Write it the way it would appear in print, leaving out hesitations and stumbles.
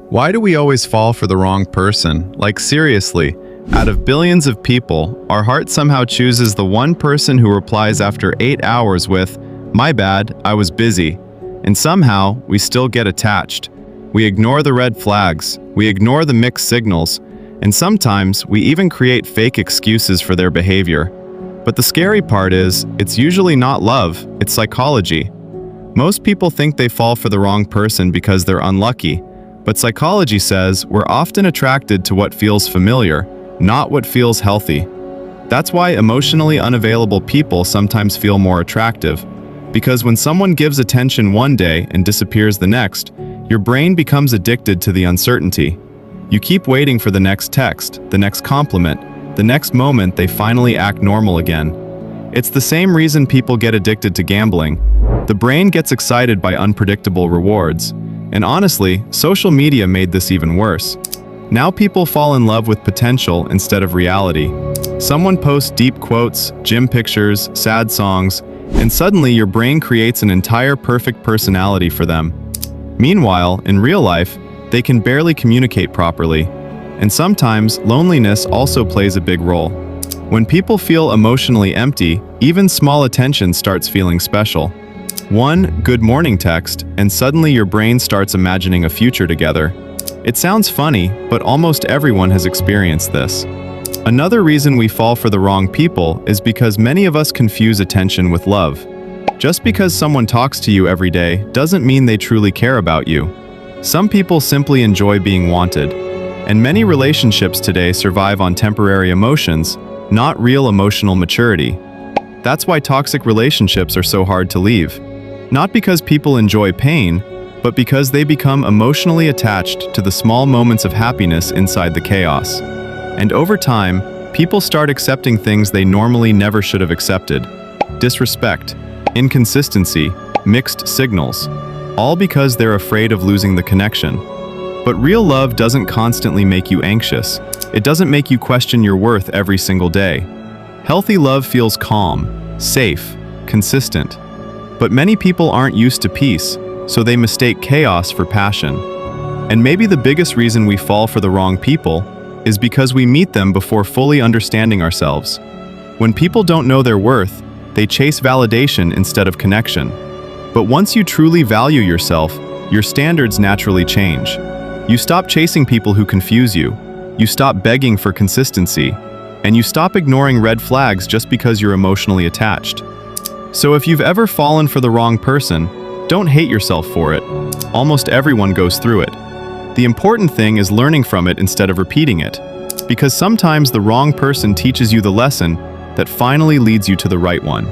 Why do we always fall for the wrong person? Like seriously, out of billions of people, our heart somehow chooses the one person who replies after 8 hours with, "My bad, I was busy." And somehow, we still get attached. We ignore the red flags, we ignore the mixed signals, and sometimes we even create fake excuses for their behavior. But the scary part is, it's usually not love, it's psychology. Most people think they fall for the wrong person because they're unlucky. But psychology says we're often attracted to what feels familiar, not what feels healthy. That's why emotionally unavailable people sometimes feel more attractive. Because when someone gives attention one day and disappears the next, your brain becomes addicted to the uncertainty. You keep waiting for the next text, the next compliment, the next moment they finally act normal again. It's the same reason people get addicted to gambling. The brain gets excited by unpredictable rewards. And honestly, social media made this even worse. Now people fall in love with potential instead of reality. Someone posts deep quotes, gym pictures, sad songs, and suddenly your brain creates an entire perfect personality for them. Meanwhile, in real life, they can barely communicate properly. And sometimes, loneliness also plays a big role. When people feel emotionally empty, even small attention starts feeling special. One good morning text, and suddenly your brain starts imagining a future together. It sounds funny, but almost everyone has experienced this. Another reason we fall for the wrong people is because many of us confuse attention with love. Just because someone talks to you every day doesn't mean they truly care about you. Some people simply enjoy being wanted. And many relationships today survive on temporary emotions, not real emotional maturity. That's why toxic relationships are so hard to leave. Not because people enjoy pain, but because they become emotionally attached to the small moments of happiness inside the chaos. And over time, people start accepting things they normally never should have accepted. Disrespect, inconsistency, mixed signals, all because they're afraid of losing the connection. But real love doesn't constantly make you anxious. It doesn't make you question your worth every single day. Healthy love feels calm, safe, consistent. But many people aren't used to peace, so they mistake chaos for passion. And maybe the biggest reason we fall for the wrong people is because we meet them before fully understanding ourselves. When people don't know their worth, they chase validation instead of connection. But once you truly value yourself, your standards naturally change. You stop chasing people who confuse you, you stop begging for consistency, and you stop ignoring red flags just because you're emotionally attached. So if you've ever fallen for the wrong person, don't hate yourself for it. Almost everyone goes through it. The important thing is learning from it instead of repeating it. Because sometimes the wrong person teaches you the lesson that finally leads you to the right one.